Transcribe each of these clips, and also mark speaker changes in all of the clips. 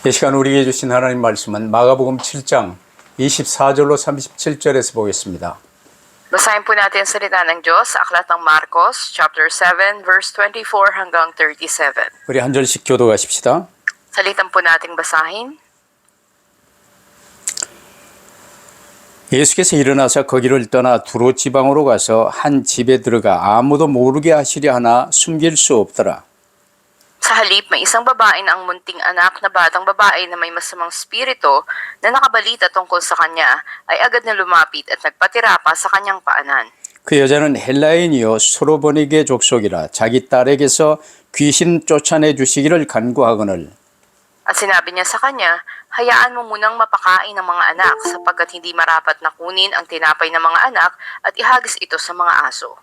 Speaker 1: 이 시간 우리에게 주신 하나님 말씀은 마가복음 7장 24절로 37절에서 보겠습니다.
Speaker 2: Basahin po natin ang salita ng Diyos sa Aklat ng Marcos, chapter 7, verse 24 hanggang 37.
Speaker 1: 우리 한 절씩 교도하십시다.
Speaker 2: Salitan po nating basahin.
Speaker 1: 예수께서 일어나서 거기를 떠나 두로 지방으로 가서 한 집에 들어가 아무도 모르게 하시려 하나 숨길 수 없더라.
Speaker 2: Sa halip, may isang babae na ang munting anak na batang babae na may masamang spirito na nakabalita tungkol sa kanya ay agad na lumapit at nagpatira pa sa kanyang paanan.
Speaker 1: 그 여자는 헬라인이요 수로보니게 족속이라 자기 딸에게서 귀신 쫓아내 주시기를 간구하거늘
Speaker 2: At sinabi niya sa kanya, hayaan mo munang mapakain ng mga anak sapagkat hindi marapat na kunin ang tinapay ng mga anak at ihagis ito sa mga aso.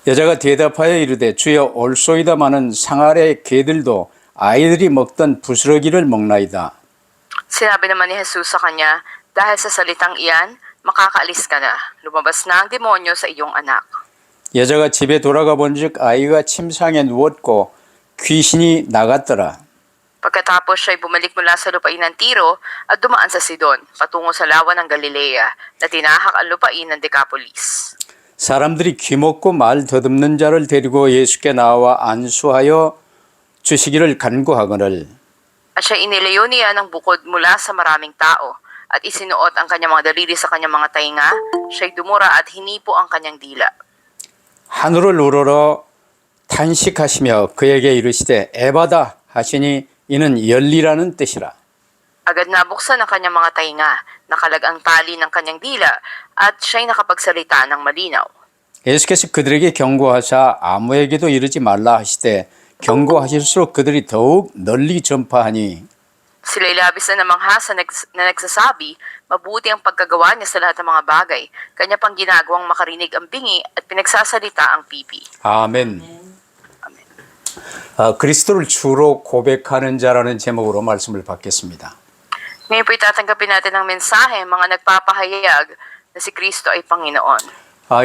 Speaker 1: 여자가 대답하여 이르되 주여 올소이다마는 상아래 개들도 아이들이 먹던 부스러기를 먹나이다.
Speaker 2: Sinabi naman ni Jesus sa kanya, dahil sa salitang iyan, makakaalis ka na. Lumabas na ang demonyo sa iyong anak.
Speaker 1: 여자가 집에 돌아가 본즉 아이가 침상에 누웠고 귀신이 나갔더라.
Speaker 2: Pagkatapos siya'y bumalik mula sa lupain ng Tiro at dumaan sa Sidon, patungo sa lawa ng Galilea, na tinahak ang lupain ng Decapolis.
Speaker 1: 사람들이 귀먹고 말 더듬는 자를 데리고 예수께 나와 안수하여 주시기를 간구하거늘
Speaker 2: At siya inilayo niya ng bukod mula sa maraming tao, at isinuot ang kanyang mga daliri sa kanyang mga tainga, siya'y dumura at hinipo ang kanyang dila.
Speaker 1: 하늘을 우러러 탄식하시며 그에게 이르시되 에바다 하시니 이는 열리라는 뜻이라.
Speaker 2: Agad nabuksan ang kanyang mga tainga, nakalag ang tali ng kanyang dila, at siya'y nakapagsalita ng malinaw.
Speaker 1: 예수께서 그들에게 경고하사 아무에게도 이르지 말라 하시되 경고하실수록 그들이 더욱 널리 전파하니
Speaker 2: Sila'y labis na namangha na nagsasabi, mabuti ang pagkagawa niya sa lahat ng mga bagay. Kanya pang ginagawang makarinig ang bingi at pinagsasalita ang pipi.
Speaker 1: 아멘. 그리스도를 주로 고백하는 자라는 제목으로 말씀을 받겠습니다.
Speaker 2: Ngayon po itatanggapin natin ang mensahe, mga nagpapahayag na si Kristo ay Panginoon.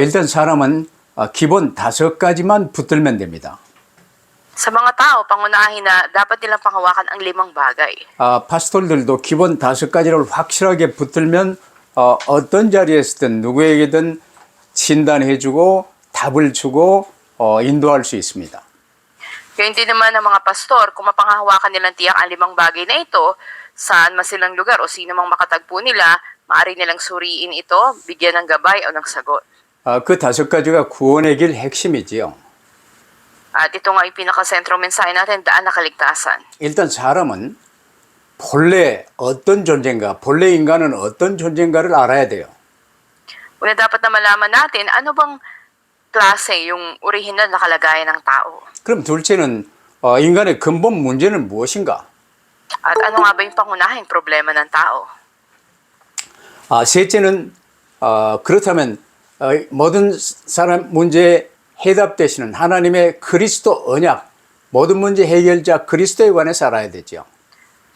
Speaker 1: 일단 사람은 기본 5가지만 붙들면 됩니다.
Speaker 2: Sa mga tao, pangunahin na dapat nilang panghawakan ang 5 bagay.
Speaker 1: 파스톨들도 기본 5가지를 확실하게 붙들면 어떤 자리에 있든 누구에게든 진단해주고 답을 주고 인도할 수 있습니다.
Speaker 2: Kaya hindi naman ang mga pastor, kung mapanghahawakan nilang tiyak ang 5 bagay na ito, saan man silang lugar o sino mang makatagpo nila, maaari nilang suriin ito, bigyan ng gabay o ng sagot.
Speaker 1: 그 5가지가 구원의 길 핵심이지요.
Speaker 2: At ito nga yung pinakasentrong mensahe natin, daan na kaligtasan.
Speaker 1: 일단 사람은 본래 어떤 존재인가, 본래 인간은 어떤 존재인가를 알아야 돼요.
Speaker 2: Una dapat na malaman natin, ano bang klase yung original na kalagayan ng tao?
Speaker 1: 그럼 둘째는 인간의 근본 문제는 무엇인가?
Speaker 2: At ano nga ba yung pangunahing problema ng tao?
Speaker 1: 셋째는 그렇다면 모든 사람 문제에 해답되시는 하나님의 그리스도 언약, 모든 문제 해결자 그리스도에 관해서 알아야 되죠.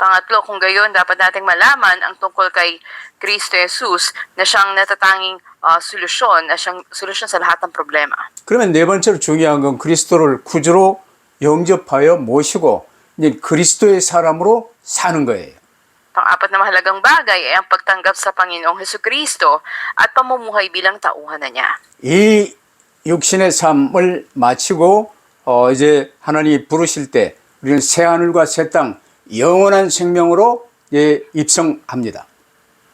Speaker 2: Pangatlo, kung gayon, dapat nating malaman ang tungkol kay Kristo Jesus na siyang natatanging solusyon, na siyang solusyon sa lahat ng problema.
Speaker 1: 그러면 네 번째로 중요한 건 그리스도를 구주로 영접하여 모시고 이제 그리스도의 사람으로 사는 거예요.
Speaker 2: Pang-apat na mahalagang bagay ay ang pagtanggap sa Panginoong Hesukristo at pamumuhay bilang tauhan na niya.
Speaker 1: 이 육신의 삶을 마치고 이제 하나님이 부르실 때 우리는 새 하늘과 새 땅 영원한 생명으로 입성합니다.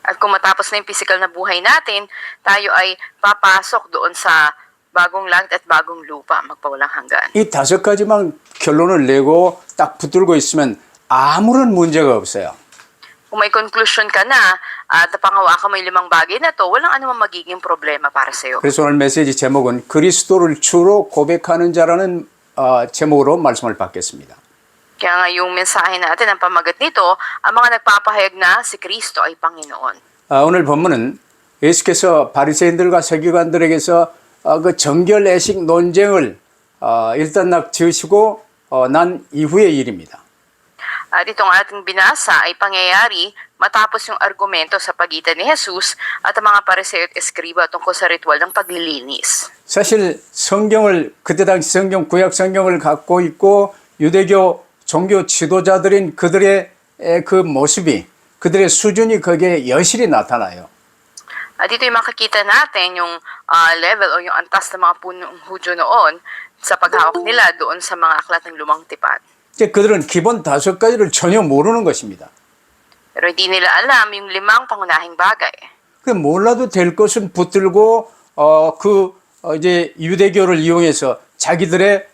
Speaker 2: At kung matapos na yung physical na buhay natin, tayo ay papasok doon sa bagong langit at bagong lupa, magpawalang hanggan.
Speaker 1: 이 5가지만 결론을 내고 딱 붙들고 있으면 아무런 문제가 없어요.
Speaker 2: Kung may conclusion ka na at napanghawakan mo yung 5 bagay na to, walang anumang magiging problema para sa'yo.
Speaker 1: 그래서 오늘 메시지 제목은 그리스도를 주로 고백하는 자라는 제목으로 말씀을 받겠습니다.
Speaker 2: Kaya nga yung mensahe natin, ang pamagat nito, ang mga nagpapahayag na si Kristo ay Panginoon.
Speaker 1: 오늘 본문은 예수께서 바리새인들과 서기관들에게서 그 정결애식 논쟁을 일단락 지으시고 난 이후의 일입니다.
Speaker 2: At itong ating binasa ay pangyayari matapos yung argumento sa pagitan ni Jesus at ang mga pariseo at eskriba tungkol sa ritual ng paglilinis.
Speaker 1: 사실 성경을 그때 당시 성경 구약 성경을 갖고 있고 유대교 종교 지도자들인 그들의 그 모습이, 그들의 수준이 거기에 여실히 나타나요.
Speaker 2: At dito'y makikita natin yung level o yung antas ng mga punong Hudyo noon sa paghawak nila doon sa mga aklat ng Lumang Tipan.
Speaker 1: 이제 그들은 기본 5가지를 전혀 모르는 것입니다.
Speaker 2: Pero hindi nila alam yung 5 pangunahing bagay.
Speaker 1: 그 몰라도 될 것은 붙들고 이제 유대교를 이용해서 자기들의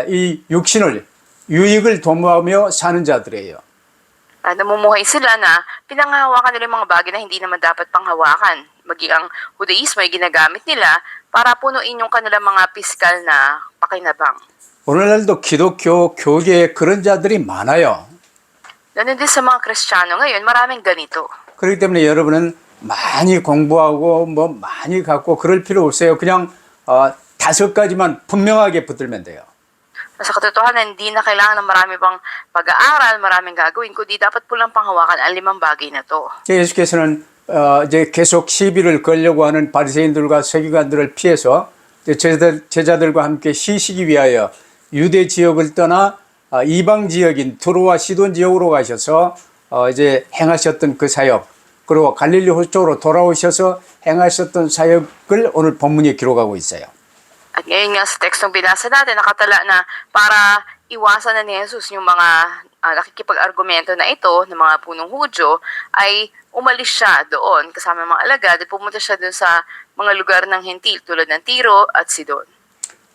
Speaker 1: 이 육신을 유익을 도모하며 사는 자들이에요.
Speaker 2: Namumuhay sila na pinanghahawakan nila yung mga bagay na hindi naman dapat panghawakan. Maging ang Judaismo ay ginagamit nila para punuin yung kanilang mga pisikal na pakinabang.
Speaker 1: 오늘날도 기독교 교계에 그런 자들이 많아요.
Speaker 2: Ganun din sa mga Kristiyano ngayon, maraming ganito.
Speaker 1: 그렇기 때문에 여러분은 많이 공부하고 뭐 많이 갖고 그럴 필요 없어요. 그냥 5가지만 분명하게 붙들면 돼요.
Speaker 2: Sa katotohanan, hindi na kailangan ng marami pang pag-aaral, 마raming gagawin, kundi dapat po lang panghawakan ang 5 bagay na to.
Speaker 1: 예수께서는 이제 계속 시비를 걸려고 하는 바리새인들과 서기관들을 피해서 제자들과 함께 쉬시기 위하여 유대 지역을 떠나 이방 지역인 두로와 시돈 지역으로 가셔서 이제 행하셨던 그 사역, 그리고 갈릴리 호수 쪽으로 돌아오셔서 행하셨던 사역을 오늘 본문에 기록하고 있어요.
Speaker 2: At ngayon nga sa tekstong binasa natin, nakatala na para iwasan na ni Jesus yung mga nakikipag-argumento na ito ng mga punong Hudyo, ay umalis siya doon kasama ng mga alagad at pumunta siya doon sa mga lugar ng Hentil tulad ng Tiro at Sidon.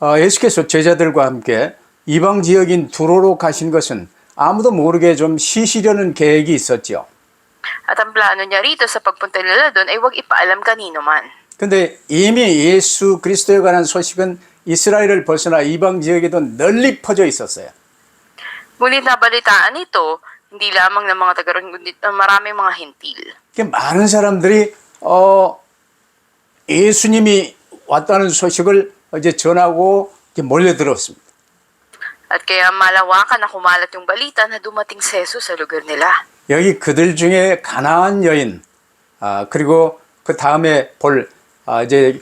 Speaker 1: 예수께서 제자들과 함께 이방 지역인 두로로 가신 것은 아무도 모르게 좀 쉬시려는 계획이 있었죠.
Speaker 2: At ang plano niya rito sa pagpunta nila doon ay huwag ipaalam kanino man.
Speaker 1: 근데 이미 예수 그리스도에 관한 소식은 이스라엘을 벗어나 이방 지역에도 널리 퍼져 있었어요.
Speaker 2: Ngunit nabalitaan ito, hindi lamang ng mga taga-roon, kundi ng maraming mga Hentil.
Speaker 1: 많은 사람들이 예수님이 왔다는 소식을 이제 전하고 몰려들었습니다.
Speaker 2: At kaya malawakan na kumalat yung balita na dumating si Jesus sa lugar nila.
Speaker 1: 여기 그들 중에 가나안 여인, 그리고 그 다음에 볼 이제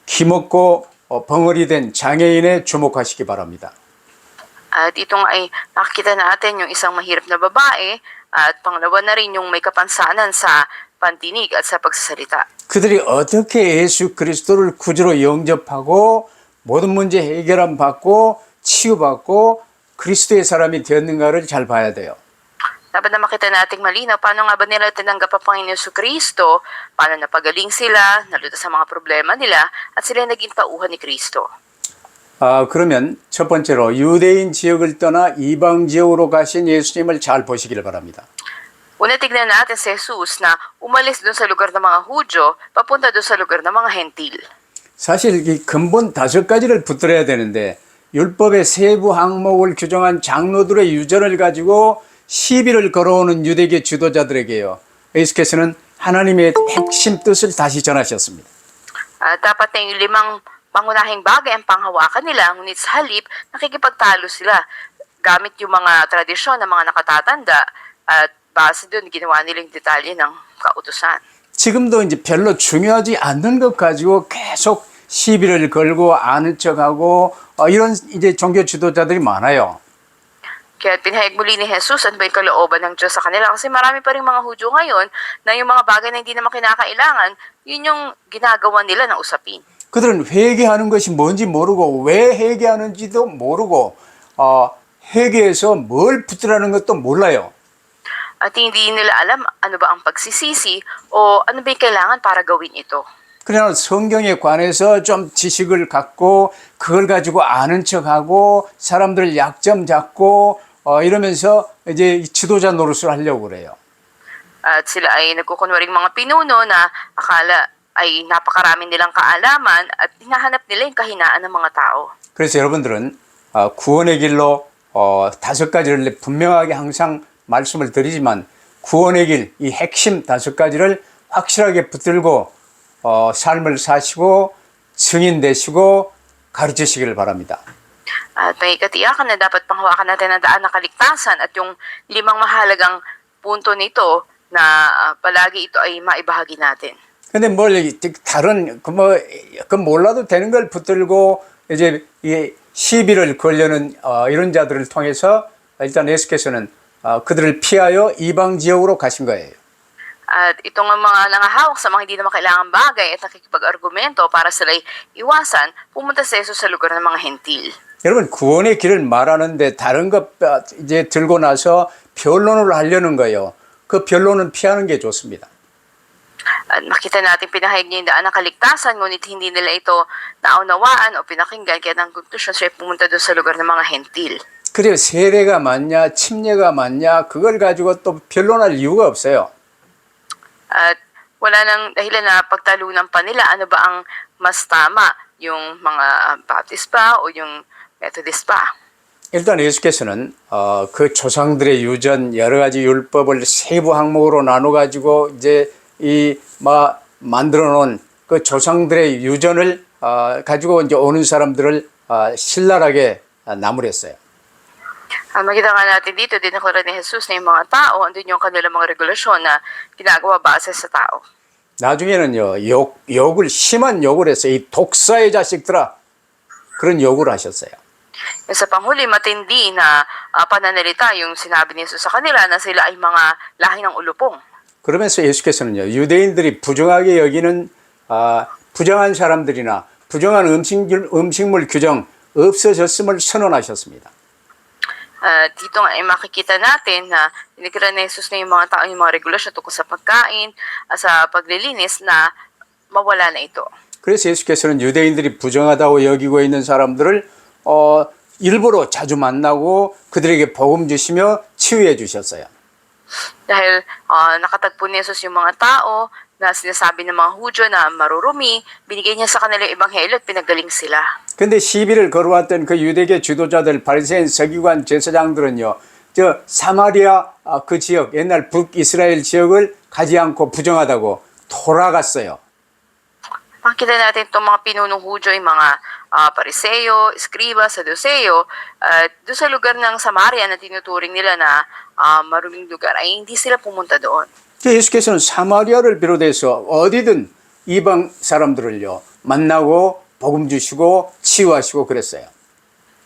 Speaker 1: 기먹고 벙어리 된 장애인에 주목하시기 바랍니다.
Speaker 2: At itong ay nakikita natin yung isang mahirap na babae at pangalawa na rin yung may kapansanan sa pantinig at sa pagsasalita.
Speaker 1: 그들이 어떻게 예수 그리스도를 구주로 영접하고 모든 문제 해결함 받고 치유받고 그리스도의 사람이 되었는가를 잘 봐야 돼요.
Speaker 2: Dapat na makita nating malinaw paano nga ba nila tinanggap ang Panginoon Kristo, paano napagaling sila, nalutas sa mga problema nila, at sila naging tauhan ni Kristo.
Speaker 1: 그러면 첫 번째로 유대인 지역을 떠나 이방 지역으로 가신 예수님을 잘 보시기를 바랍니다.
Speaker 2: Una tignan natin si Jesus na umalis doon sa lugar ng mga Hudyo, papunta doon sa lugar ng mga Hentil.
Speaker 1: 사실 이 근본 5가지를 붙들어야 되는데 율법의 세부 항목을 규정한 장로들의 유전을 가지고 시비를 걸어오는 유대계 지도자들에게요. 예수께서는 하나님의 핵심 뜻을 다시 전하셨습니다.
Speaker 2: Dapat na yung 5 pangunahing bagay ang panghawakan nila, ngunit sa halip, nakikipagtalo sila gamit yung mga tradisyon ng mga nakatatanda at base doon ginawa nilang detalye ng kautusan.
Speaker 1: 지금도 이제 별로 중요하지 않는 것 가지고 계속 시비를 걸고 아는 척하고 이런 이제 종교 지도자들이 많아요.
Speaker 2: Kaya pinahayag muli ni Jesus ano ba yung kalooban ng Diyos sa kanila kasi marami pa rin mga Hudyo ngayon na yung mga bagay na hindi naman kinakailangan, yun yung ginagawa nila ng usapin.
Speaker 1: 그들은 회개하는 것이 뭔지 모르고 왜 회개하는지도 모르고 회개해서 뭘 붙들라는 것도 몰라요.
Speaker 2: At hindi nila alam ano ba ang pagsisisi o ano ba yung kailangan para gawin ito.
Speaker 1: 그러나 성경에 관해서 좀 지식을 갖고 그걸 가지고 아는 척하고 사람들 약점 잡고 이러면서 이제 지도자 노릇을 하려고 그래요.
Speaker 2: At sila ay nagkukunwaring mga pinuno na akala ay napakarami nilang kaalaman at hinahanap nila yung kahinaan ng mga tao.
Speaker 1: 그래서 여러분들은 구원의 길로 5가지를 분명하게 항상 말씀을 드리지만 구원의 길, 이 핵심 5가지를 확실하게 붙들고 삶을 사시고 증인 되시고 가르치시기를 바랍니다.
Speaker 2: At may katiyakan na dapat panghawakan natin ang daan ng kaligtasan at yung 5 mahalagang punto nito na palagi ito ay maibahagi natin.
Speaker 1: 근데 뭘 다른 그 몰라도 되는 걸 붙들고 이제 이 시비를 걸려는 이런 자들을 통해서 일단 예수께서는 그들을 피하여 이방 지역으로 가신 거예요.
Speaker 2: At itong mga nangahawak sa mga hindi na makailangang bagay at nakikipag-argumento para sila'y iwasan, pumunta si Jesus sa lugar ng mga hentil.
Speaker 1: 여러분 구원의 길을 말하는데 다른 것 이제 들고 나서 변론을 하려는 거예요. 그 변론은 피하는 게 좋습니다.
Speaker 2: At makita natin pinahayag niya yung daan ng kaligtasan, ngunit hindi nila ito naunawaan o pinakinggan, kaya ng konklusyon siya ay pumunta doon sa lugar ng mga hentil.
Speaker 1: 그래요. 세례가 맞냐 침례가 맞냐 그걸 가지고 또 변론할 이유가 없어요.
Speaker 2: At wala nang dahilan na pagtalunan pa nila ano ba ang mas tama, yung mga Baptist ba o yung Methodist ba.
Speaker 1: 일단 예수께서는 그 조상들의 유전 여러 가지 율법을 세부 항목으로 나눠 가지고 이제 만들어 놓은 그 조상들의 유전을 가지고 이제 오는 사람들을 신랄하게 나무랬어요.
Speaker 2: Makita nga natin dito, dinaklara ni Jesus na yung mga tao, andun yung kanilang mga regulasyon na ginagawa base sa tao.
Speaker 1: 나중에는요 욕을 심한 욕을 했어요. 이 독사의 자식들아 그런 욕을 하셨어요.
Speaker 2: Sa panghuli, matindi na pananalita yung sinabi ni Jesus sa kanila na sila ay mga lahi ng ulupong.
Speaker 1: 그러면서 예수께서는요 유대인들이 부정하게 여기는 부정한 사람들이나 부정한 음식물 규정 없어졌음을 선언하셨습니다.
Speaker 2: Dito nga ay makikita natin na inikira ni Jesus na yung mga tao, yung mga regulasyon tungkol sa pagkain, sa paglilinis na mawala na ito.
Speaker 1: 그래서 예수께서는 유대인들이 부정하다고 여기고 있는 사람들을 일부러 자주 만나고 그들에게 복음 주시며 치유해 주셨어요.
Speaker 2: Dahil nakatagpo ni Jesus yung mga tao na sinasabi ng mga Hudyo na marurumi, binigay niya sa kanila yung ebanghelyo at pinagaling sila.
Speaker 1: 근데 시비를 걸어왔던 그 유대계 지도자들 바리새인 서기관 제사장들은요. 저 사마리아 그 지역 옛날 북이스라엘 지역을 가지 않고 부정하다고 돌아갔어요.
Speaker 2: Makita natin itong mga pinunong Hudyo, yung mga Pariseo, Eskriba, Saduceo, doon sa lugar ng Samaria na tinuturing nila na maruming lugar, ay hindi sila pumunta doon.
Speaker 1: 예수께서는 사마리아를 비롯해서 어디든 이방 사람들을요 만나고 복음 주시고 치유하시고 그랬어요.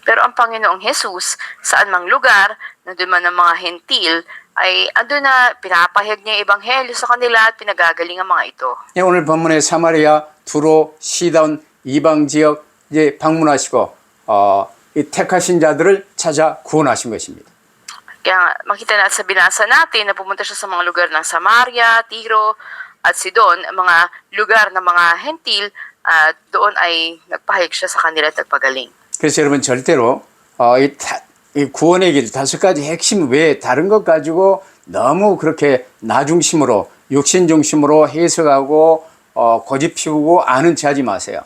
Speaker 2: Pero ang Panginoong Jesus, saan mang lugar, nandun man ang mga hentil, ay andun na pinapahayag niya yung ebanghelyo sa kanila at pinagagaling ang mga ito.
Speaker 1: 오늘 본문의 사마리아, 두로, 시돈, 이방 지역 이제 방문하시고 이 택하신 자들을 찾아 구원하신 것입니다.
Speaker 2: Kaya makita natin sa binasa natin na pumunta siya sa mga lugar ng Samaria, Tiro, at Sidon, mga lugar ng mga hentil, at doon ay nagpahayag siya sa kanila at nagpagaling.
Speaker 1: 그래서 여러분 절대로 이 구원의 길 5가지 핵심 외에 다른 것 가지고 너무 그렇게 나 중심으로 육신 중심으로 해석하고 고집 피우고 아는 체 하지 마세요.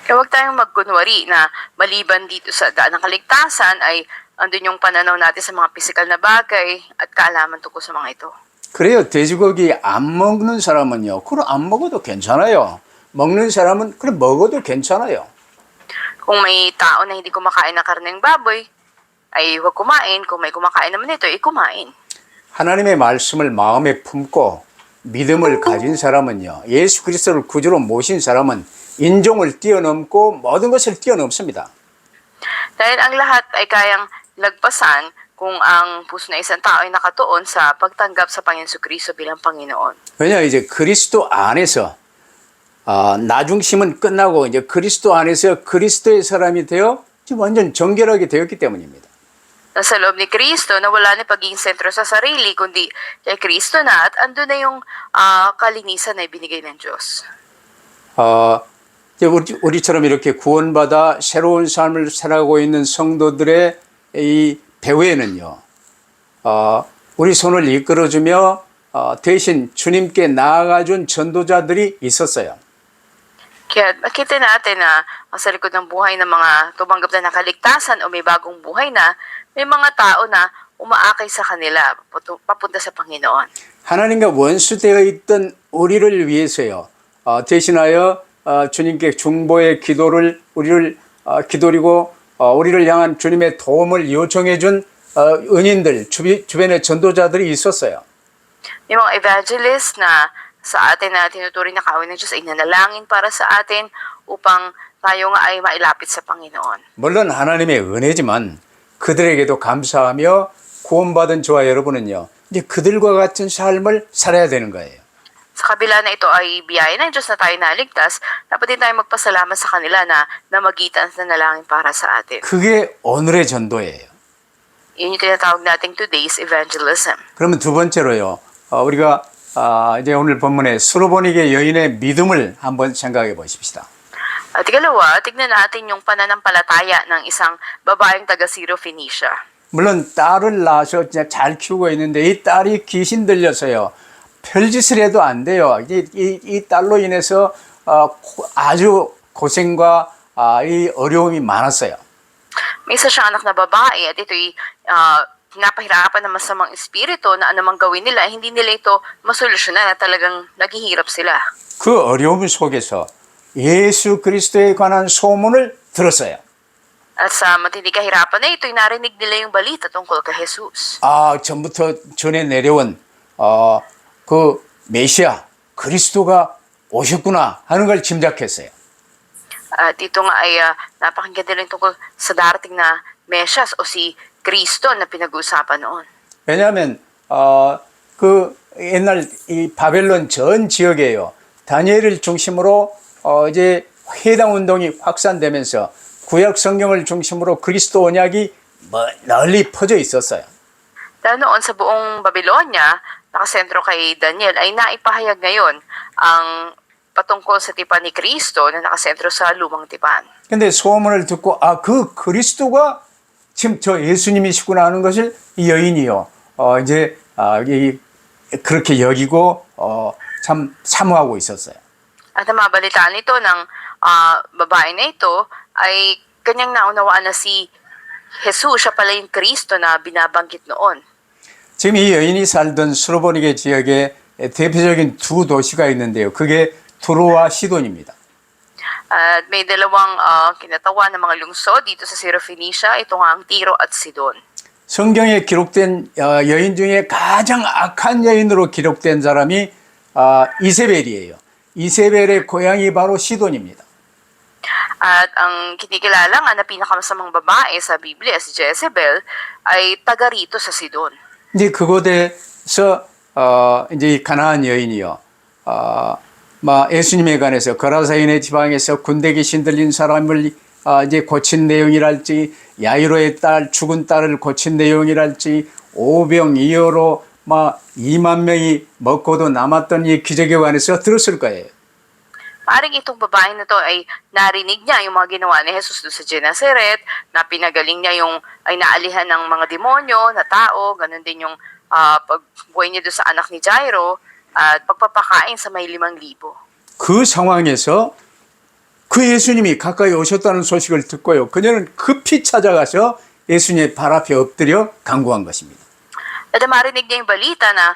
Speaker 2: Kaya huwag tayong magkunwari na maliban dito sa daan ng kaligtasan ay andun yung pananaw natin sa mga pisikal na bagay at kaalaman tungkol sa mga ito.
Speaker 1: 그래요. 돼지고기 안 먹는 사람은요. 그럼 안 먹어도 괜찮아요. 먹는 사람은 그래 먹어도 괜찮아요.
Speaker 2: Kung may tao na hindi kumakain ng karneng baboy, ay huwag kumain. Kung may kumakain naman ito, ay kumain.
Speaker 1: 하나님의 말씀을 마음에 품고 믿음을 가진 사람은요. 예수 그리스도를 구주로 모신 사람은 인종을 뛰어넘고 모든 것을 뛰어넘습니다.
Speaker 2: Dahil ang lahat ay kayang lagpasan kung ang puso na isang tao ay nakatuon sa pagtanggap sa Panginoon Jesucristo bilang Panginoon.
Speaker 1: 왜냐 이제 그리스도 안에서 나 중심은 끝나고 이제 그리스도 안에서 그리스도의 사람이 되어 지금 완전 정결하게 되었기 때문입니다.
Speaker 2: Nasa loob ni Kristo na wala na pagiging sentro sa sarili, kundi kay Kristo na at andun na yung kalinisan na ibinigay ng Diyos.
Speaker 1: 이제 우리처럼 이렇게 구원받아 새로운 삶을 살아가고 있는 성도들의 이 배후에는요, 우리 손을 이끌어주며 대신 주님께 나아가준 전도자들이 있었어요.
Speaker 2: Kaya makita natin na sa likod ng buhay ng mga tumanggap na nakaligtasan o may bagong buhay na, may mga tao na umaakay sa kanila papunta sa Panginoon.
Speaker 1: 하나님과 원수되어 있던 우리를 위해서요, 대신하여 주님께 중보의 기도를 우리를 기도리고 우리를 향한 주님의 도움을 요청해 준 은인들 주변에 전도자들이 있었어요.
Speaker 2: Yung mga evangelist na sa atin na tinuturing na kaaway ng Diyos ay nanalangin para sa atin upang tayo nga ay mailapit sa Panginoon.
Speaker 1: 물론 하나님의 은혜지만 그들에게도 감사하며 구원받은 저와 여러분은요, 이제 그들과 같은 삶을 살아야 되는 거예요.
Speaker 2: Sa kabila na ito ay biyaya ng Diyos na tayo naligtas, dapat din tayo magpasalamat sa kanila na namagitan sa nalangin para sa atin.
Speaker 1: 그게 오늘의 전도예요.
Speaker 2: Yun yung tinatawag nating today's evangelism.
Speaker 1: 그러면 두 번째로요, 우리가 이제 오늘 본문에 수로보니게 여인의 믿음을 한번 생각해 보십시다.
Speaker 2: At ikalawa, tignan natin yung pananampalataya ng isang babaeng taga Syrophoenicia.
Speaker 1: 물론 딸을 낳아서 진짜 잘 키우고 있는데 이 딸이 귀신 들려서요, 별짓을 해도 안 돼요. 이 딸로 인해서 아주 고생과 이 어려움이 많았어요.
Speaker 2: May isa siyang anak na babae at ito'y pinapahirapan ng masamang espiritu na anumang gawin nila, hindi nila ito masolusyonan at talagang naghihirap sila.
Speaker 1: 그 어려움 속에서 예수 그리스도에 관한 소문을 들었어요.
Speaker 2: At sa matinding kahirapan na ito'y narinig nila yung balita tungkol kay Jesus.
Speaker 1: 전부터 전에 내려온 그 메시아 그리스도가 오셨구나 하는 걸 짐작했어요.
Speaker 2: At ito nga ay napakinggan din rin tungkol sa darating na Mesias o si Kristo na pinag-uusapan noon.
Speaker 1: 왜냐하면 그 옛날 이 바벨론 전 지역에요, 다니엘을 중심으로 이제 회당 운동이 확산되면서 구약 성경을 중심으로 그리스도 언약이 널리 퍼져 있었어요.
Speaker 2: Dahil noon sa buong Babylonia, nakasentro kay Daniel, ay naipahayag ngayon ang patungkol sa tipan ni Kristo na nakasentro sa lumang tipan.
Speaker 1: 근데 소문을 듣고 그 그리스도가 지금 저 예수님이시구나 하는 것을 이 여인이요, 이제 그렇게 여기고 참 사모하고 있었어요.
Speaker 2: At ang mabalitaan nito ng babae na ito ay kanyang naunawaan na si Jesus, siya pala yung Kristo na binabanggit noon.
Speaker 1: 지금 이 여인이 살던 수로보니게 지역에 대표적인 두 도시가 있는데요. 그게 두로와 시돈입니다.
Speaker 2: At may dalawang kinatawan ng mga lungsod dito sa Syrophoenicia, ito nga ang Tiro at Sidon.
Speaker 1: 성경에 기록된 여인 중에 가장 악한 여인으로 기록된 사람이 이세벨이에요. 이세벨의 고향이 바로 시돈입니다.
Speaker 2: At ang kinikilala nga na pinakamasamang babae sa Biblia, si Jezebel, ay taga rito sa Sidon.
Speaker 1: 이제 그곳에서 이제 이 가나안 여인이요, 예수님에 관해서 거라사인의 지방에서 군대 귀신 들린 사람을 이제 고친 내용이랄지, 야이로의 딸, 죽은 딸을 고친 내용이랄지, 오병이어로 2만 명이 먹고도 남았던 이 기적에 관해서 들었을 거예요.
Speaker 2: Paring itong babae na to ay narinig niya yung mga ginawa ni Jesus doon sa Genesaret, na pinagaling niya yung ay naalihan ng mga demonyo na tao, ganun din yung pagbuhay niya doon sa anak ni Jairo at pagpapakain sa may 5,000.
Speaker 1: 그 상황에서 그 예수님이 가까이 오셨다는 소식을 듣고요, 그녀는 급히 찾아가서 예수님의 발 앞에 엎드려 간구한 것입니다.
Speaker 2: At marinig niya yung balita na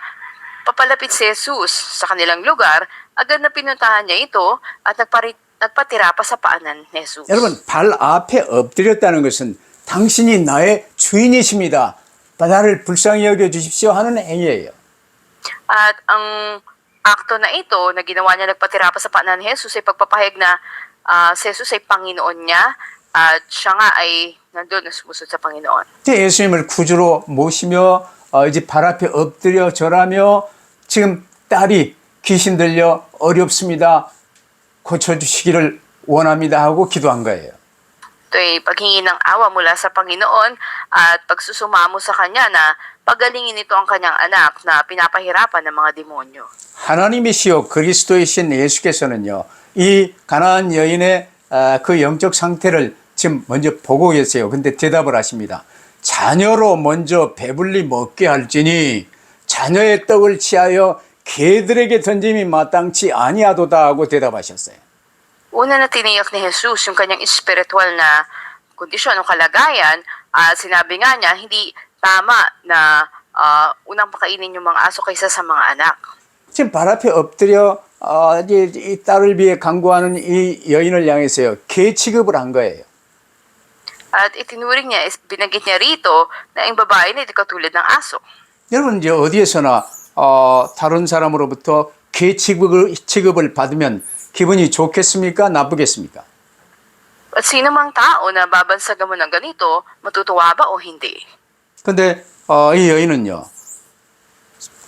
Speaker 2: papalapit si Jesus sa kanilang lugar, agad na pinuntahan niya ito at nagpatira pa sa paanan ni Jesus.
Speaker 1: 여러분, 발 앞에 엎드렸다는 것은 당신이 나의 주인이십니다, 나를 불쌍히 여겨주십시오 하는 행위예요.
Speaker 2: At ang akto na ito na ginawa niya, nagpatira pa sa paanan ni Jesus, ay pagpapahayag na si Jesus ay Panginoon niya at siya nga ay nandun na sumusunod sa Panginoon.
Speaker 1: 예수님을 구주로 모시며 이제 발 앞에 엎드려 절하며 지금 딸이 귀신 들려 어렵습니다, 고쳐주시기를 원합니다 하고 기도한 거예요.
Speaker 2: Ito'y paghingi ng awa mula sa Panginoon at pagsusumamo sa Kanya na pagalingin ito ang kanyang anak na pinapahirapan ng mga demonyo.
Speaker 1: 하나님이시여 그리스도이신 예수께서는요, 이 가나안 여인의 그 영적 상태를 지금 먼저 보고 계세요. 근데 대답을 하십니다. 자녀로 먼저 배불리 먹게 할지니 자녀의 떡을 취하여 개들에게 던짐이 마땅치 아니하도다 하고 대답하셨어요.
Speaker 2: Una na tiniyak ni Jesus yung kanyang espiritual na kondisyon o kalagayan at sinabi nga niya hindi tama na unang pakainin yung mga aso kaysa sa mga anak.
Speaker 1: 지금 발 앞에 엎드려 이 딸을 위해 간구하는 이 여인을 향해서요, 개 취급을 한 거예요.
Speaker 2: At itinuring niya, binanggit niya rito na ang babae na ito katulad ng aso.
Speaker 1: 여러분, 이제 어디에서나 다른 사람으로부터 개 취급을 받으면 기분이 좋겠습니까? 나쁘겠습니까?
Speaker 2: At sino mang tao na babansagan mo ng ganito, matutuwa ba o hindi?
Speaker 1: 근데 이 여인은요.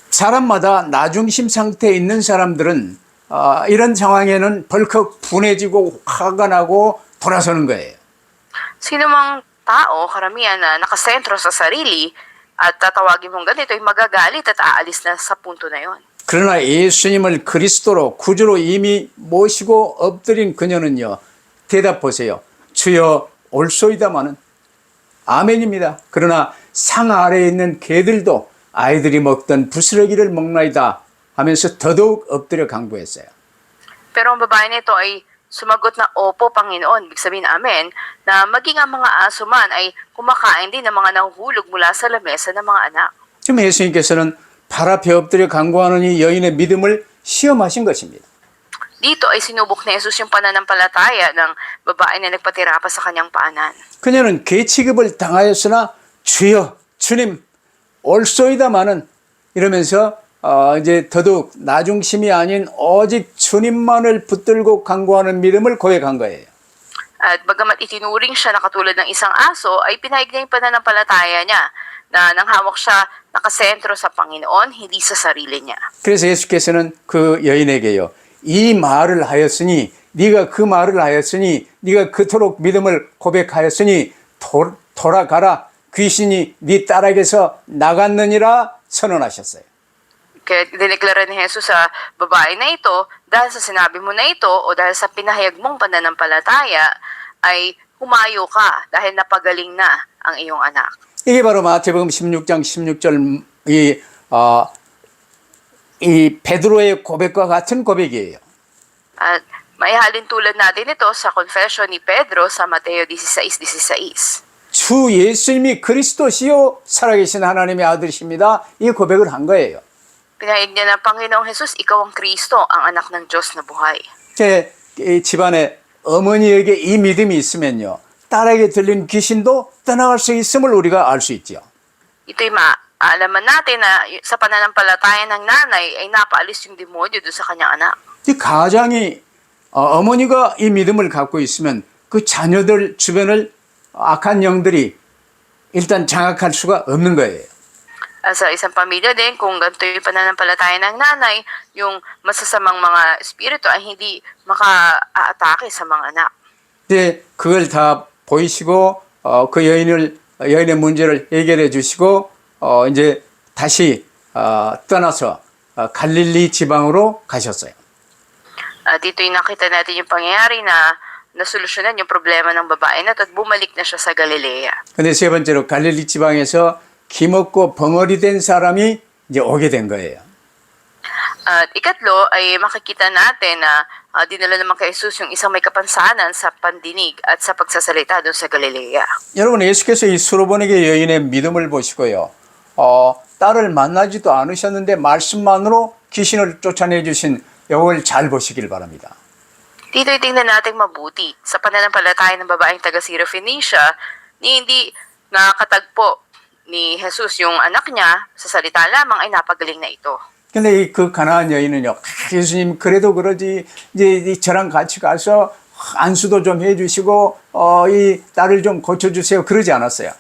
Speaker 1: 사람마다 나중심 상태에 있는 사람들은 이런 상황에는 벌컥 분해지고 화가 나고 돌아서는 거예요.
Speaker 2: Sino mang tao, karamihan na nakasentro sa sarili at tatawagin mong ganito ay magagalit at aalis na sa punto na yon.
Speaker 1: 그러나 예수님을 그리스도로 구주로 이미 모시고 엎드린 그녀는요. 대답 보세요. 주여 올소이다마는 아멘입니다. 그러나 상 아래에 있는 개들도 아이들이 먹던 부스러기를 먹나이다 하면서 더더욱 엎드려 간구했어요.
Speaker 2: Pero ang babae nito ay sumagot na, Opo, Panginoon, ibig sabihin amen, na maging ang mga aso man ay kumakain din ng mga nahuhulog mula sa lamesa ng mga anak.
Speaker 1: 지금 예수님께서는 발 앞에 엎드려 간구하는 이 여인의 믿음을 시험하신 것입니다.
Speaker 2: Dito ay sinubok ni Jesus yung pananampalataya ng babae na nagpatira pa sa kanyang paanan.
Speaker 1: 그녀는 개 취급을 당하였으나 주여 주님 올소이다마는 이러면서 이제 더더욱 나중심이 아닌 오직 주님만을 붙들고 간구하는 믿음을 고백한 거예요.
Speaker 2: At bagamat itinuring siya na katulad ng isang aso, ay pinahig niya yung pananampalataya niya na nanghawak siya nakasentro sa Panginoon, hindi sa sarili niya.
Speaker 1: 그래서 예수께서는 그 여인에게요. 이 말을 하였으니 네가 그 말을 하였으니 네가 그토록 믿음을 고백하였으니 돌아가라. 귀신이 네 딸에게서 나갔느니라 선언하셨어요.
Speaker 2: Kaya dineklara ni Jesus sa babae na ito, dahil sa sinabi mo na ito o dahil sa pinahayag mong pananampalataya, ay humayo ka dahil napagaling na ang iyong anak.
Speaker 1: 이게 바로 마태복음 16장 16절 이 베드로의 고백과 같은 고백이에요.
Speaker 2: At maihalin tulad natin ito sa confession ni Pedro sa Mateo 16:16.
Speaker 1: 주 예수님이 그리스도시요 살아계신 하나님의 아들이십니다. 이 고백을 한 거예요.
Speaker 2: Pinahayag niya na, Panginoong Jesus, ikaw ang Kristo, ang anak ng Diyos na buhay.
Speaker 1: 이 집안에 어머니에게 이 믿음이 있으면요. 딸에게 들린 귀신도 떠나갈 수 있음을 우리가 알 수 있죠.
Speaker 2: Ito'y maalaman natin na sa pananampalataya ng nanay ay napaalis yung demonyo doon sa kanyang anak.
Speaker 1: 이 가장이 어머니가 이 믿음을 갖고 있으면 그 자녀들 주변을 악한 영들이 일단 장악할 수가 없는 거예요.
Speaker 2: Sa isang pamilya din, kung ganito yung pananampalataya ng nanay, yung masasamang mga espiritu ay hindi maka-aatake sa mga anak.
Speaker 1: 이제 그걸 다 보이시고 그 여인의 문제를 해결해 주시고 이제 다시 떠나서 갈릴리 지방으로 가셨어요.
Speaker 2: At ito'y nakita natin yung pangyayari na nasolusyonan yung problema ng babae na at bumalik na siya sa Galilea.
Speaker 1: 근데 세 번째로 갈릴리 지방에서 기먹고 벙어리 된 사람이 이제 오게 된 거예요.
Speaker 2: At ikatlo ay makikita natin na dinala naman kay Jesus yung isang may kapansanan sa pandinig at sa pagsasalita doon sa Galilea.
Speaker 1: 여러분 예수께서 이 수로보니게 여인의 믿음을 보시고요. 딸을 만나지도 않으셨는데 말씀만으로 귀신을 쫓아내 주신 이걸 잘 보시길 바랍니다.
Speaker 2: Dito'y tingnan natin mabuti sa pananampalataya ng babaeng taga Syrophoenicia ni hindi nakatagpo ni Jesus yung anak niya sa salita lamang ay napagaling na ito.
Speaker 1: 근데 그 가나안 여인은요. 예수님 그래도 그러지 이제 저랑 같이 가서 안수도 좀 해주시고 이 딸을 좀 고쳐주세요. 그러지 않았어요.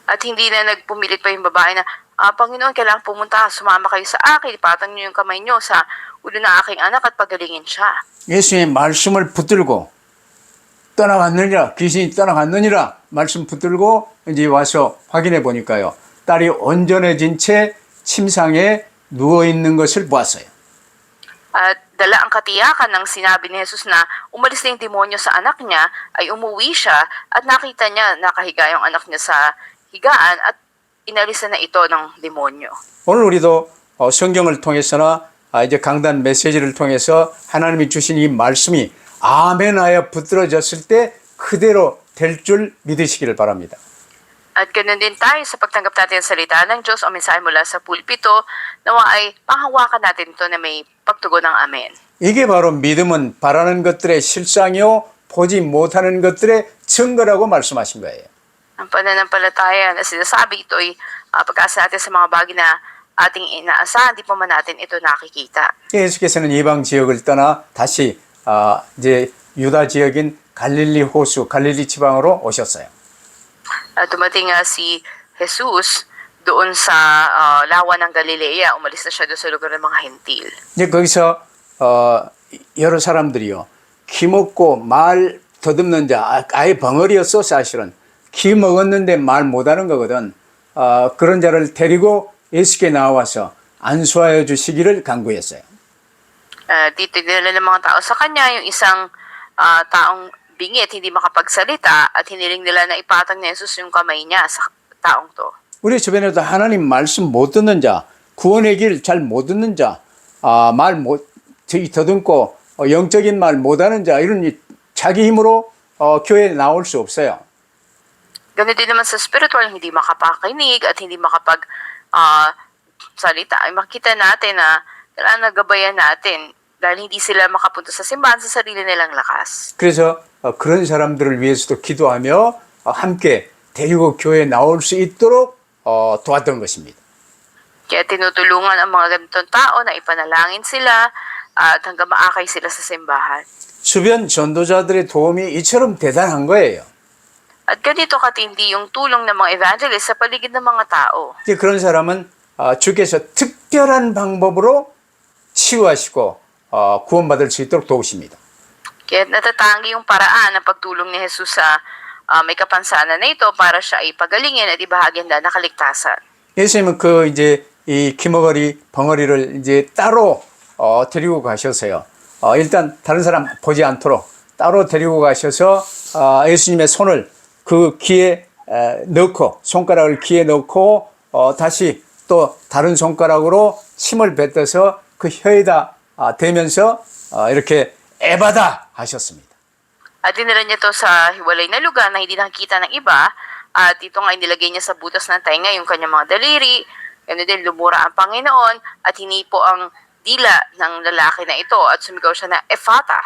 Speaker 2: At hindi na nagpumilit pa yung babae na, Panginoon, kailangan pumunta, sumama kayo sa akin, ipatang niyo yung kamay niyo sa ulo ng aking anak at pagalingin siya.
Speaker 1: 예수님의 말씀을 붙들고 떠나갔느니라 귀신이 떠나갔느니라 말씀 붙들고 이제 와서 확인해 보니까요. 딸이 온전해진 채 침상에 누워 있는 것을 보았어요.
Speaker 2: At dala ang katiyakan ng sinabi ni Jesus na umalis na yung demonyo sa anak niya, ay umuwi siya at nakita niya nakahiga yung anak niya sa higaan at inalis na ito ng demonyo.
Speaker 1: 오늘 우리도 성경을 통해서나 이제 강단 메시지를 통해서 하나님이 주신 이 말씀이 아멘하여 붙들어졌을 때 그대로 될 줄 믿으시기를 바랍니다.
Speaker 2: At ganun din tayo sa pagtanggap natin sa salita ng Diyos o mensahe mula sa pulpito, nawa ay panghawakan natin ito na may pagtugon ng amen.
Speaker 1: 이게 바로 믿음은 바라는 것들의 실상이요 보지 못하는 것들의 증거라고 말씀하신 거예요.
Speaker 2: Ang pananampalataya na sinasabi ito ay pag-asa natin sa mga bagay na ating inaasahan, di pa man natin ito nakikita.
Speaker 1: 예수께서는 이방 지역을 떠나 다시 이제 유다 지역인 갈릴리 호수, 갈릴리 지방으로 오셨어요.
Speaker 2: Dumating nga si Jesus doon sa lawa ng Galilea. Umalis na siya doon sa lugar ng mga Hentil.
Speaker 1: 이제 거기서 여러 사람들이요. 기 먹고 말 더듬는 자, 아예 벙어리였어 사실은. 기 먹었는데 말 못하는 거거든. 그런 자를 데리고 예수께 나와서 안수하여 주시기를 간구했어요.
Speaker 2: Dito dinala ng mga tao sa kanya yung isang taong bingi at hindi makapagsalita at hiniling nila na ipatag ni Jesus yung kamay niya sa taong to.
Speaker 1: 우리 주변에도 하나님 말씀 못 듣는 자, 구원의 길 잘 못 듣는 자, 말 못 더듬고 영적인 말 못하는 자 이런 자기 힘으로 교회에 나올 수 없어요.
Speaker 2: Ganun din naman sa spiritual, hindi makapakinig at hindi makapag salita. Ay makita natin na kailangan nagabayan natin dahil hindi sila makapunta sa simbahan sa sarili nilang lakas.
Speaker 1: 그래서 그런 사람들을 위해서도 기도하며 함께 데리고 교회에 나올 수 있도록 도왔던 것입니다.
Speaker 2: Kaya tinutulungan ang mga ganitong tao na ipanalangin sila at hanggang maakay sila sa simbahan.
Speaker 1: 주변 전도자들의 도움이 이처럼 대단한 거예요.
Speaker 2: At ganito katindi yung tulong ng mga evangelist sa paligid ng mga tao.
Speaker 1: 이제 그런 사람은 주께서 특별한 방법으로 치유하시고 구원받을 수 있도록 도우십니다.
Speaker 2: Kaya natatangi yung paraan ng pagtulong ni Jesus sa may kapansanan na ito para siya ay pagalingin at ibahagin na nakaligtasan.
Speaker 1: 예수님은 그 이제 이 기머거리 벙어리를 이제 따로 데리고 가셔서요. 일단 다른 사람 보지 않도록 따로 데리고 가셔서 예수님의 손을 그 귀에 넣고 손가락을 귀에 넣고 다시 또 다른 손가락으로 침을 뱉어서 그 혀에다 대면서 이렇게 에바다 하셨습니다.
Speaker 2: At dinala niya to sa hiwalay na lugar na hindi nakikita ng iba at ito nga inilagay niya sa butas ng tainga yung kanyang mga daliri. Ganun din lumura ang Panginoon at hinipo ang dila ng lalaki na ito at sumigaw siya na Ephata.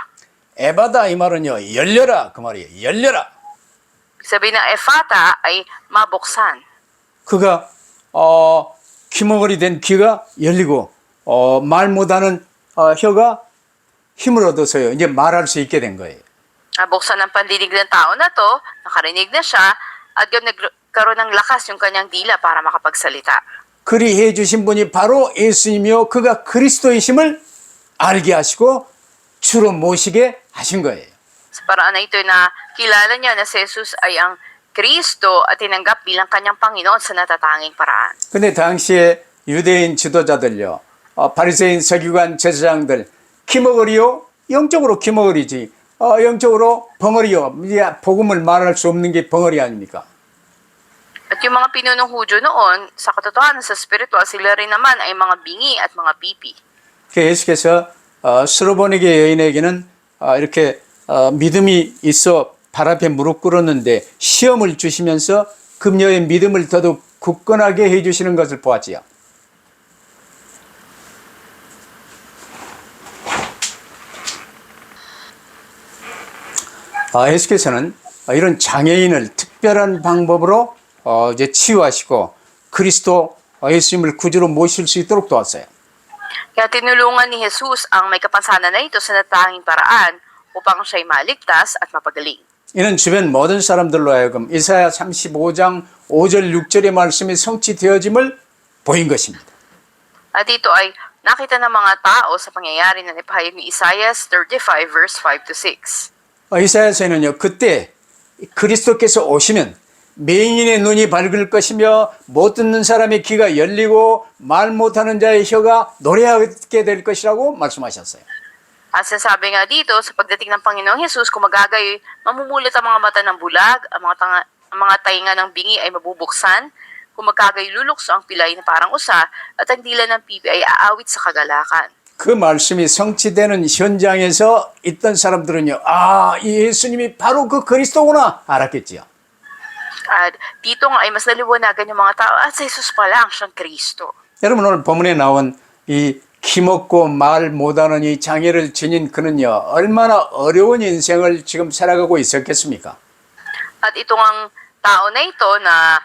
Speaker 1: 에바다 이 말은요 열려라 그 말이에요. 열려라.
Speaker 2: Sabi ng Ephata ay mabuksan.
Speaker 1: 그가 귀머거리 된 귀가 열리고 말 못하는 혀가 힘을 얻어서요 이제 말할 수 있게 된 거예요.
Speaker 2: Buksan ang pandinig ng tao na to, nakarinig na siya at nagkaroon ng lakas yung kanyang dila para makapagsalita.
Speaker 1: 그리해 주신 분이 바로 예수님이요 그가 그리스도이심을 알게 하시고 주로 모시게 하신 거예요.
Speaker 2: Sa paraan na ito na kilala niya na si Jesus ay ang Kristo at tinanggap bilang kanyang Panginoon sa natatanging paraan.
Speaker 1: 근데 당시에 유대인 지도자들요 바리새인 서기관 제사장들 기머거리요 영적으로 기머거리지 영적으로 벙어리요 이제 복음을 말할 수 없는 게 벙어리 아닙니까?
Speaker 2: At yung mga pinunong Hudyo noon, sa katotohanan sa spiritual, sila rin naman ay mga bingi at mga pipi.
Speaker 1: 예수께서 스로보니게 여인에게는 이렇게 믿음이 있어 발 앞에 무릎 꿇었는데 시험을 주시면서 그녀의 믿음을 더욱 굳건하게 해주시는 것을 보았지요. 예수께서는 이런 장애인을 특별한 방법으로 이제 치유하시고 그리스도 예수님을 구주로 모실 수 있도록 도왔어요.
Speaker 2: Kaya tinulungan ni Jesus ang may kapansanan na ito sa natanging paraan upang siya'y maligtas at mapagaling.
Speaker 1: 이는 주변 모든 사람들로 하여금 이사야 35장 5절 6절의 말씀이 성취되어짐을 보인 것입니다.
Speaker 2: At ito ay nakita ng mga tao sa pangyayari na ipahayag ni Isaiah 35 verse 5 to 6.
Speaker 1: 이사야서에는요 그때 그리스도께서 오시면 맹인의 눈이 밝을 것이며 못 듣는 사람의 귀가 열리고 말 못하는 자의 혀가 노래하게 될 것이라고 말씀하셨어요.
Speaker 2: At sinasabi nga dito, sa pagdating ng Panginoong Jesus, kung magagay, mamumulat ang mga mata ng bulag, ang mga tainga ng bingi ay mabubuksan, kung magagay lulukso ang pilay na parang usa, at ang dila ng pipi ay aawit sa kagalakan.
Speaker 1: 그 말씀이 성취되는 현장에서 있던 사람들은요, 이 예수님이 바로 그 그리스도구나 알았겠지요.
Speaker 2: At dito nga ay mas naliwanagan yung mga tao, at sa Jesus pala ang siyang Kristo.
Speaker 1: 여러분 오늘 본문에 나온 이 기먹고 말 못하는 이 장애를 지닌 그는요 얼마나 어려운 인생을 지금 살아가고 있었겠습니까?
Speaker 2: At ito ang tao na ito na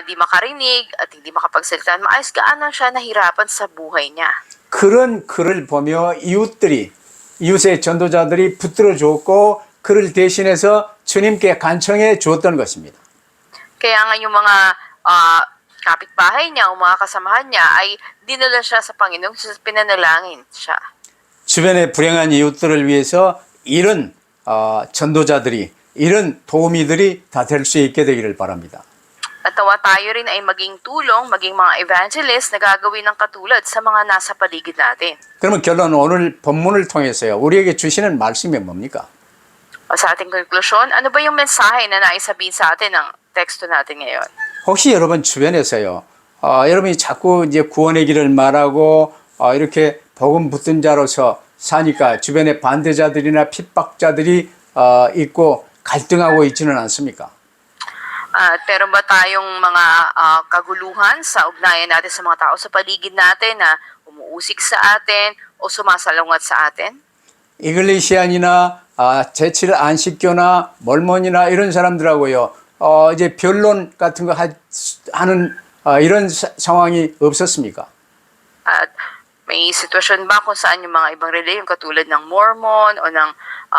Speaker 2: di makarinig at hindi makapagsalita, maayos gaano siya nahirapan sa buhay niya.
Speaker 1: 그런 글을 보며 이웃의 전도자들이 붙들어 주었고 그를 대신해서 주님께 간청해 주었던 것입니다.
Speaker 2: Kaya nga yung mga kapitbahay niya o mga kasamahan niya ay dinala siya sa Panginoon, pinanalangin siya.
Speaker 1: 주변의 불행한 이웃들을 위해서 이런 전도자들이, 이런 도우미들이 다 될 수 있게 되기를 바랍니다.
Speaker 2: At tawa tayo rin ay maging tulong, maging mga evangelist na gagawin ng katulad sa mga nasa paligid natin.
Speaker 1: 그러면 결론 오늘 본문을 통해서요. 우리에게 주시는 말씀이 뭡니까?
Speaker 2: Sa ating konklusyon, ano ba yung mensahe na naisabihin sa atin ng teksto natin ngayon?
Speaker 1: 혹시 여러분 주변에서요. 여러분이 자꾸 이제 구원의 길을 말하고 이렇게 복음 붙든 자로서 사니까 주변에 반대자들이나 핍박자들이 있고 갈등하고 있지는 않습니까?
Speaker 2: Meron ba tayong mga kaguluhan sa ugnayan natin sa mga tao sa paligid natin na umuusig sa atin o sumasalungat sa atin?
Speaker 1: 이글레시안이나 제칠 안식교나 몰몬이나 이런 사람들하고요. 이제 변론 같은 거 하는 이런 상황이 없었습니까?
Speaker 2: At may sitwasyon ba kung saan yung mga ibang relihiyon katulad ng Mormon o ng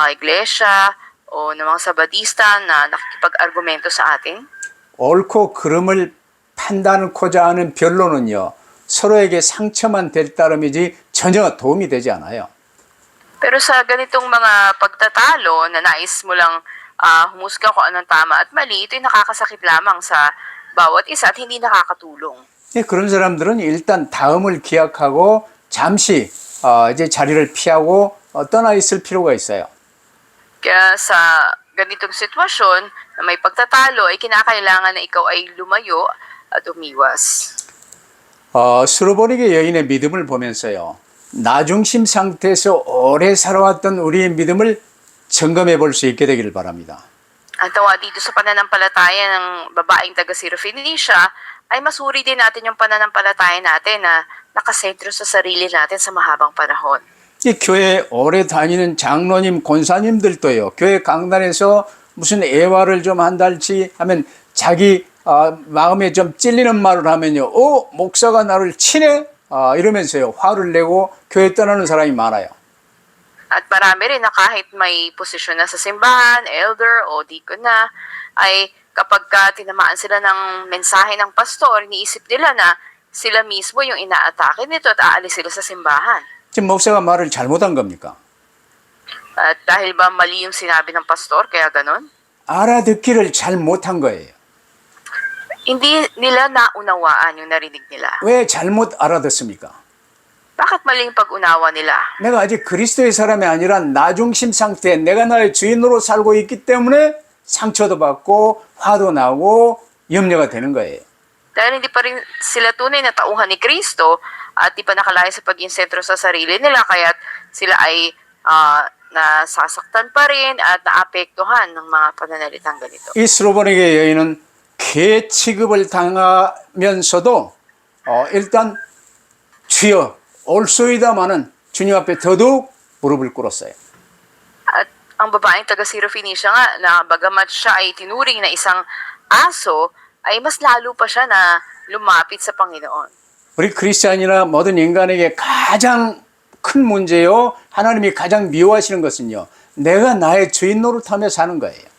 Speaker 2: Iglesia o ng mga Sabadista na nakikipag-argumento sa atin?
Speaker 1: 옳고 그름을 판단하고자 하는 변론은요. 서로에게 상처만 될 따름이지 전혀 도움이 되지 않아요.
Speaker 2: Pero sa ganitong mga pagtatalo na nais mo lang humusga kung anong tama at mali, ito'y nakakasakit lamang sa bawat isa at hindi nakakatulong.
Speaker 1: 그런 사람들은 일단 다음을 기약하고 잠시 이제 자리를 피하고 떠나 있을 필요가 있어요.
Speaker 2: Kaya sa ganitong sitwasyon na may pagtatalo ay kinakailangan na ikaw ay lumayo at umiwas.
Speaker 1: 스로보닉의 여인의 믿음을 보면서요. 나중심 상태에서 오래 살아왔던 우리의 믿음을 점검해 볼 수 있게 되기를 바랍니다.
Speaker 2: Ang tawa dito sa pananampalataya ng babaeng taga Syrophoenicia ay masuri din natin yung pananampalataya natin na nakasentro sa sarili natin sa mahabang panahon.
Speaker 1: 이 교회 오래 다니는 장로님, 권사님들도요. 교회 강단에서 무슨 애화를 좀 한달치 하면 자기 마음에 좀 찔리는 말을 하면요. 목사가 나를 치네? 이러면서요. 화를 내고 교회 떠나는 사람이 많아요.
Speaker 2: At marami rin na kahit may posisyon na sa simbahan, elder o deacon na, ay kapag tinamaan sila ng mensahe ng pastor, iniisip nila na sila mismo yung inaatake nito at aalis sila sa simbahan.
Speaker 1: 지금 목사가 말을 잘못한 겁니까?
Speaker 2: At dahil ba mali yung sinabi ng pastor, kaya ganon?
Speaker 1: 알아듣기를 잘 못한 거예요.
Speaker 2: Hindi nila naunawaan yung narinig nila.
Speaker 1: 왜 잘못 알아듣습니까?
Speaker 2: Bakit maling pag-unawa nila?
Speaker 1: 내가 아직 그리스도의 사람이 아니라 나중심 상태에 내가 나의 주인으로 살고 있기 때문에 상처도 받고 화도 나고 염려가 되는 거예요.
Speaker 2: Dahil hindi pa rin sila tunay na tauhan ni Kristo at di pa nakalaya sa paging sentro sa sarili nila, kaya sila ay nasasaktan pa rin at naapektuhan ng mga pananalitang ganito.
Speaker 1: 이 스로보닉의 여인은 개 취급을 당하면서도 일단 주여 올소이다마는 주님 앞에 더더욱 무릎을 꿇었어요.
Speaker 2: At ang babaeng taga Syrophoenicia nga, na bagamat siya ay tinuring na isang aso, ay mas lalo pa siya na lumapit sa Panginoon.
Speaker 1: 우리 크리스찬이나 모든 인간에게 가장 큰 문제요. 하나님이 가장 미워하시는 것은요. 내가 나의 주인 노릇하며 사는 거예요.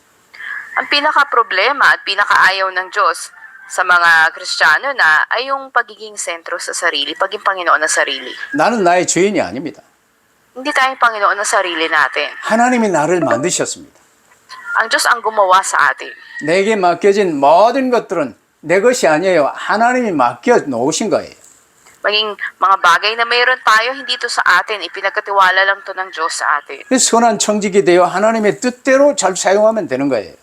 Speaker 2: Ang pinaka-problema at pinaka-ayaw ng Diyos sa mga Kristiyano na ay yung pagiging sentro sa sarili, pagiging Panginoon ng sarili.
Speaker 1: 나는 나의 주인이 아닙니다.
Speaker 2: Hindi tayong Panginoon ng sarili natin.
Speaker 1: 하나님이 나를 만드셨습니다.
Speaker 2: Ang Diyos ang gumawa sa atin.
Speaker 1: 내게 맡겨진 모든 것들은 내 것이 아니에요. 하나님이 맡겨 놓으신 거예요.
Speaker 2: Maging mga bagay na mayroon tayo, hindi ito sa atin. Ipinagkatiwala lang to ng Diyos sa atin.
Speaker 1: 선한 청직이 되어 하나님의 뜻대로 잘 사용하면 되는 거예요.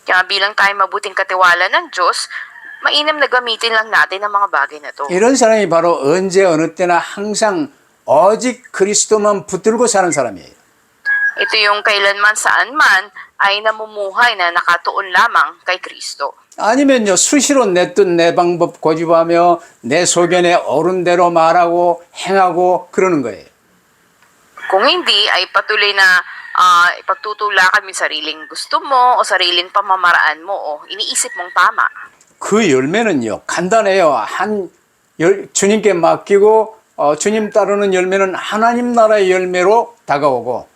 Speaker 2: Kaya bilang tayo mabuting katiwala ng Diyos, mainam na gamitin lang natin ang mga bagay na to.
Speaker 1: 이런 사람이 바로 언제 어느 때나 항상 오직 그리스도만 붙들고 사는 사람이에요.
Speaker 2: Ito yung kailanman saan man ay namumuhay na nakatuon lamang kay Kristo.
Speaker 1: 아니면요 수시로 내 뜻 내 방법 고집하며 내 소견에 옳은 대로 말하고 행하고 그러는 거예요.
Speaker 2: Kung hindi, ay patuloy na ipagtutulakan mo yung sariling gusto mo o sariling pamamaraan mo o iniisip mong tama.
Speaker 1: 그 열매는요 간단해요. 주님께 맡기고 주님 따르는 열매는 하나님 나라의 열매로 다가오고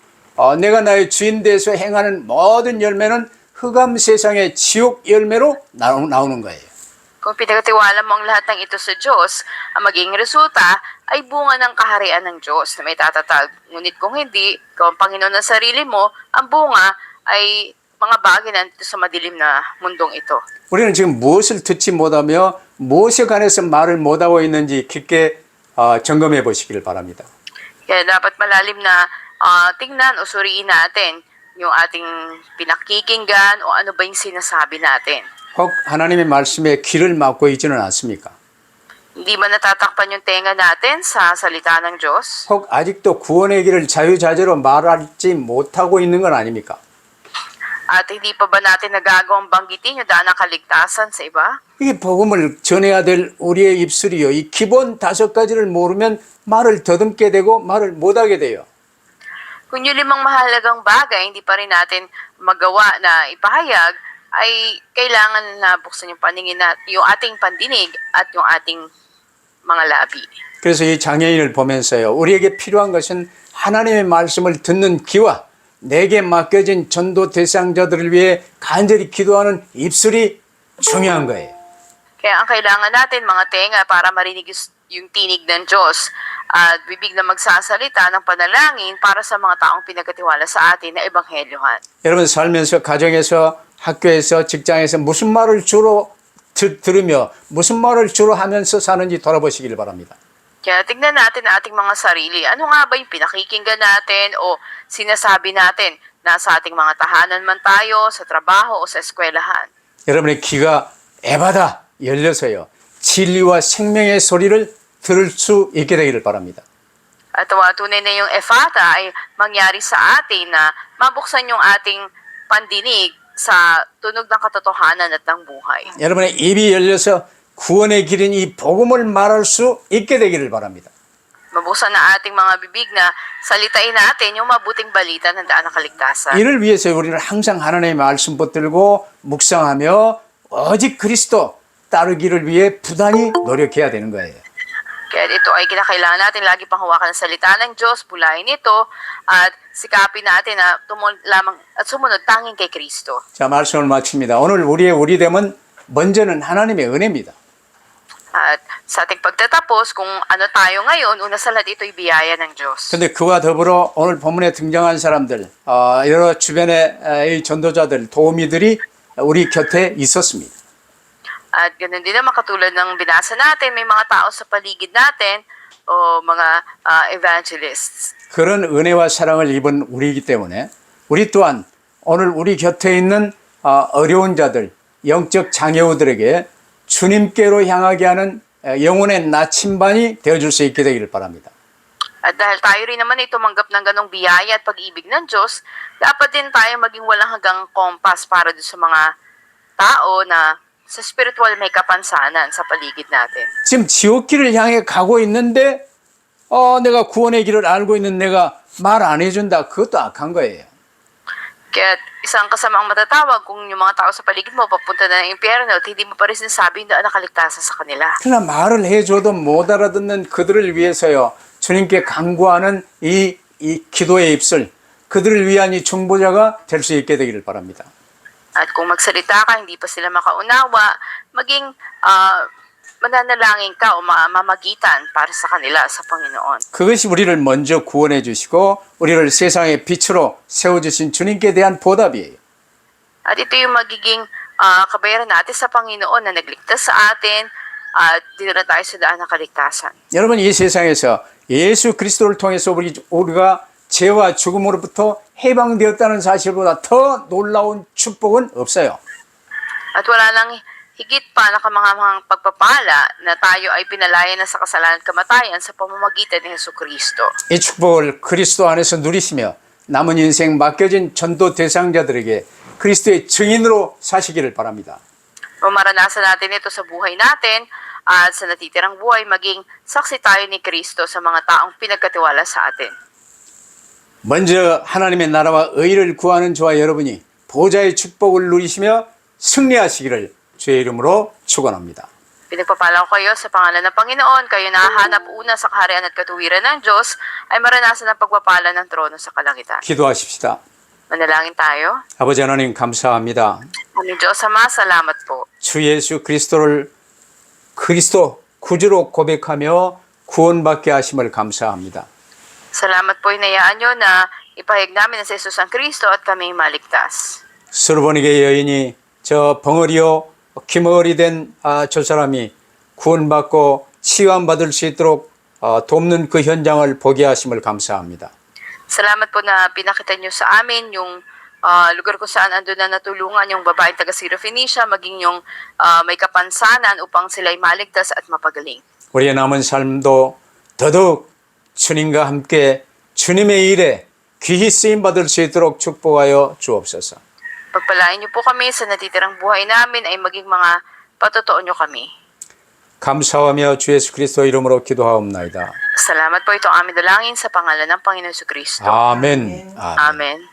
Speaker 1: 내가 나의 주인 돼서 행하는 모든 열매는 흑암 세상의 지옥 열매로 나오는 거예요.
Speaker 2: Kung pinagkatiwala mo ang lahat ng ito sa Diyos, ang magiging resulta ay bunga ng kaharian ng Diyos na may tatatag. Ngunit kung hindi, ikaw ang Panginoon ng sarili mo, ang bunga ay mga bagay na nandito sa madilim na mundong ito.
Speaker 1: 우리는 지금 무엇을 듣지 못하며 무엇에 관해서 말을 못하고 있는지 깊게 점검해 보시길 바랍니다.
Speaker 2: Kaya dapat malalim na tingnan o suriin natin yung ating pinakikinggan o ano ba yung sinasabi natin.
Speaker 1: 혹 하나님의 말씀에 귀를 막고 있지는 않습니까?
Speaker 2: Hindi ba natatakpan yung tenga natin sa salita ng Diyos?
Speaker 1: 혹 아직도 구원의 길을 자유자재로 말하지 못하고 있는 건 아닙니까?
Speaker 2: At hindi pa ba natin nagagawang banggitin yung daan ng kaligtasan sa iba?
Speaker 1: 이게 복음을 전해야 될 우리의 입술이요. 이 기본 5가지를 모르면 말을 더듬게 되고 말을 못하게 돼요.
Speaker 2: Kung yung 5 mahalagang bagay hindi pa rin natin magawa na ipahayag, ay kailangan na buksan yung paningin na yung ating pandinig at yung ating mga labi.
Speaker 1: 그래서 이 장애인을 보면서요. 우리에게 필요한 것은 하나님의 말씀을 듣는 귀와 내게 맡겨진 전도 대상자들을 위해 간절히 기도하는 입술이 중요한 거예요.
Speaker 2: Kaya ang kailangan natin mga tenga para marinig yung tinig ng Diyos at bibig na magsasalita ng panalangin para sa mga taong pinagkatiwala sa atin na ebanghelyohan.
Speaker 1: 여러분 살면서 가정에서 학교에서 직장에서 무슨 말을 주로 들으며 무슨 말을 주로 하면서 사는지 돌아보시길 바랍니다.
Speaker 2: Kaya tignan natin ang ating mga sarili. Ano nga ba yung pinakikinggan natin o sinasabi natin? Nasa ating mga tahanan man tayo, sa trabaho o sa eskwelahan.
Speaker 1: 여러분의 귀가 에바다 열려서요. 진리와 생명의 소리를 들을 수 있게 되기를 바랍니다.
Speaker 2: At tunay na yung efata ay mangyari sa atin na mabuksan yung ating pandinig sa tunog ng katotohanan at ng buhay.
Speaker 1: 여러분의 입이 열려서 구원의 길인 이 복음을 말할 수 있게 되기를 바랍니다.
Speaker 2: Mabuksan na ating mga bibig na salitain natin yung mabuting balita ng daan ng kaligtasan.
Speaker 1: 이를 위해서 우리는 항상 하나님의 말씀 붙들고 묵상하며 오직 그리스도 따르기를 위해 부단히 노력해야 되는 거예요.
Speaker 2: Kaya ito ay kinakailangan natin lagi pang hawakan ang salita ng Diyos, pulayin ito, at sikapin natin na lamang at sumunod tanging kay Kristo.
Speaker 1: 자, 말씀을 마칩니다. 오늘 우리의 우리됨은 먼저는 하나님의 은혜입니다.
Speaker 2: At sa ating pagtatapos, kung ano tayo ngayon, una sa lahat ito'y biyaya ng Diyos.
Speaker 1: 그런데 그와 더불어 오늘 본문에 등장한 사람들, 여러 주변의 전도자들, 도우미들이 우리 곁에 있었습니다.
Speaker 2: At ganoon din naman katulad ng binasa natin, may mga tao sa paligid natin o mga evangelists.
Speaker 1: 그런 은혜와 사랑을 입은 우리이기 때문에 우리 또한 오늘 우리 곁에 있는 어려운 자들, 영적 장애우들에게 주님께로 향하게 하는 영혼의 나침반이 되어줄 수 있게 되기를 바랍니다.
Speaker 2: At dahil tayo rin naman ay tumanggap ng ganong biyaya at pag-ibig ng Diyos, dapat din tayo maging walang hanggang kompas para doon sa mga tao na sa spiritual may kapansanan sa paligid natin.
Speaker 1: 지금 지옥길을 향해 가고 있는데 내가 구원의 길을 알고 있는 내가 말 안 해준다. 그것도 악한 거예요.
Speaker 2: Kaya isang kasamaang matatawag kung yung mga tao sa paligid mo papunta na ng impyerno at hindi mo pa rin sinasabi na nakaligtasan sa kanila.
Speaker 1: 그러나 말을 해줘도 못 알아듣는 그들을 위해서요. 주님께 간구하는 이 기도의 입술, 그들을 위한 이 중보자가 될 수 있게 되기를 바랍니다.
Speaker 2: At kung magsalita ka, hindi pa sila makaunawa, maging mananalangin ka o mamamagitan para sa kanila sa Panginoon.
Speaker 1: 그것이 우리를 먼저 구원해 주시고 우리를 세상의 빛으로 세워주신 주님께 대한 보답이에요.
Speaker 2: At ito yung magiging kabayaran natin sa Panginoon na nagligtas sa atin at dinala tayo sa daan ng kaligtasan.
Speaker 1: 여러분 이 세상에서 예수 그리스도를 통해서 우리가 죄와 죽음으로부터 해방되었다는 사실보다 더 놀라운 축복은 없어요.
Speaker 2: At wala nang higit pa na kamangamahang pagpapala na tayo ay pinalaya na sa kasalanan at kamatayan sa pamamagitan ni Jesucristo.
Speaker 1: 이 축복을 그리스도 안에서 누리시며 남은 인생 맡겨진 전도 대상자들에게 그리스도의 증인으로 사시기를 바랍니다.
Speaker 2: Maranasan natin ito sa buhay natin at sa natitirang buhay maging saksi tayo ni Kristo sa mga taong pinagkatiwala sa atin.
Speaker 1: 먼저 하나님의 나라와 의를 구하는 저와 여러분이 보좌의 축복을 누리시며 승리하시기를 주의 이름으로 축원합니다.
Speaker 2: Pinagpapala ko kayo sa pangalan ng Panginoon, kayo nahahanap una sa kaharian at katuwiran ng Diyos, ay maranasan ang pagpapala ng trono sa kalangitan.
Speaker 1: 기도하십시다.
Speaker 2: Manalangin tayo.
Speaker 1: 아버지 하나님 감사합니다.
Speaker 2: Aming Diyos Ama, salamat po.
Speaker 1: 주 예수 그리스도를 그리스도 구주로 고백하며 구원받게 하심을 감사합니다.
Speaker 2: Salamat po, inayaan nyo na ipahayag namin na si Jesus ang Kristo at kami maligtas.
Speaker 1: 서르보니게 여인이 저 벙어리요 기머리 된 저 사람이 구원받고 치유받을 수 있도록 돕는 그 현장을 보게 하심을 감사합니다.
Speaker 2: Salamat po na pinakita nyo sa amin yung lugar kung saan andun na natulungan yung babaeng taga Syrophoenicia, maging yung may kapansanan upang sila'y maligtas at mapagaling.
Speaker 1: 우리의 남은 삶도 더더욱 주님과 함께 주님의 일에 귀히 쓰임 받을 수 있도록 축복하여 주옵소서.
Speaker 2: Pagpalain niyo po kami sa natitirang buhay namin ay maging mga patotoo niyo kami.
Speaker 1: 감사하며 주 예수 그리스도 이름으로 기도하옵나이다.
Speaker 2: Salamat po, ito ang aming dalangin sa pangalan ng Panginoon Jesucristo.
Speaker 1: 아멘. 아멘.
Speaker 2: Amen.